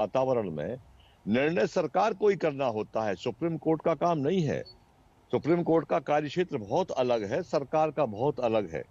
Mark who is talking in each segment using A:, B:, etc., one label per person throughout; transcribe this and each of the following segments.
A: वातावरण में निर्णय सरकार को ही करना होता है, सुप्रीम कोर्ट का काम नहीं है। सुप्रीम कोर्ट का कार्यक्षेत्र बहुत अलग है, सरकार का बहुत अलग है।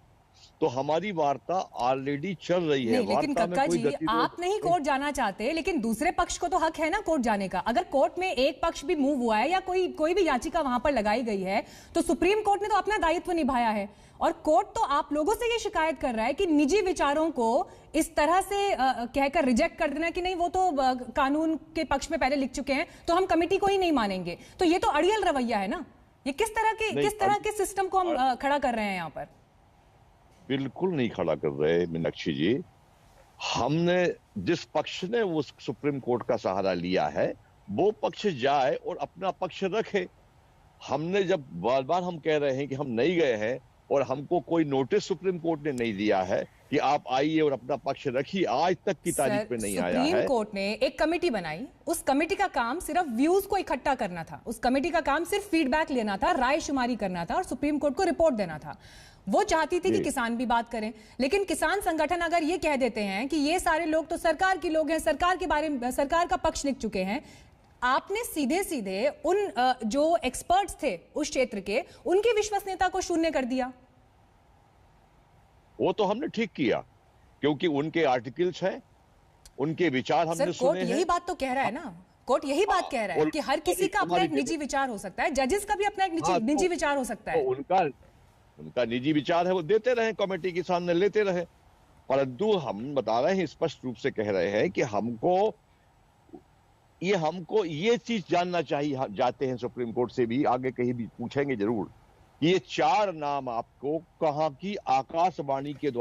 A: तो हमारी वार्ता ऑलरेडी चल रही है।
B: नहीं, लेकिन
A: वार्ता में
B: कक्का
A: कोई
B: जी,
A: गतिरोध
B: आप नहीं कोर्ट जाना चाहते, लेकिन दूसरे पक्ष को तो हक है ना कोर्ट जाने का। अगर कोर्ट में एक पक्ष भी मूव हुआ है या कोई भी याचिका वहां पर लगाई गई है, तो सुप्रीम कोर्ट ने तो अपना दायित्व निभाया है। और कोर्ट तो आप लोगों से ये शिकायत कर रहा है कि निजी विचारों को इस तरह से कहकर रिजेक्ट कर देना कि नहीं, वो तो कानून के पक्ष में पहले लिख चुके हैं, तो हम कमेटी को ही नहीं मानेंगे। तो ये तो अड़ियल रवैया है ना। ये किस तरह के सिस्टम को हम खड़ा कर रहे हैं यहाँ पर?
A: बिल्कुल नहीं खड़ा कर रहे मीनाक्षी जी। हमने जिस पक्ष ने वो सुप्रीम कोर्ट का सहारा लिया है, वो पक्ष जाए और अपना पक्ष रखे। हमने जब बार बार हम कह रहे हैं कि हम नहीं गए हैं और हमको कोई नोटिस सुप्रीम कोर्ट ने नहीं दिया है कि आप आइए और अपना पक्ष रखिए, आज तक की तारीख पे नहीं आया है।
B: सुप्रीम कोर्ट ने एक कमेटी बनाई, उस कमेटी का काम सिर्फ व्यूज को इकट्ठा करना था, उस कमेटी का काम सिर्फ फीडबैक लेना था, राय शुमारी करना था और सुप्रीम कोर्ट को रिपोर्ट देना था। वो चाहती थी कि किसान भी बात करें, लेकिन किसान संगठन अगर ये कह देते हैं कि ये सारे लोग तो सरकार के लोग हैं, सरकार के बारे में सरकार का पक्ष लिख चुके हैं, आपने सीधे सीधे उन जो एक्सपर्ट्स थे उस क्षेत्र के, उनकी विश्वसनीयता को शून्य कर दिया।
A: वो तो हमने ठीक किया, क्योंकि उनके आर्टिकल्स हैं, उनके विचार हमने सुने हैं।
B: यही बात तो कह रहा है ना, कोर्ट यही बात कह रहा है कि हर किसी का अपना एक निजी विचार हो सकता है, जजेस का भी अपना एक निजी विचार हो सकता है।
A: उनका निजी विचार है, वो देते रहे, कमेटी के सामने लेते रहे। परंतु हम बता रहे हैं, स्पष्ट रूप से कह रहे हैं कि हमको ये चीज जानना चाहिए, जाते हैं सुप्रीम कोर्ट से भी, आगे कहीं भी पूछेंगे जरूर, ये 4 नाम आपको कहां की आकाशवाणी के द्वारा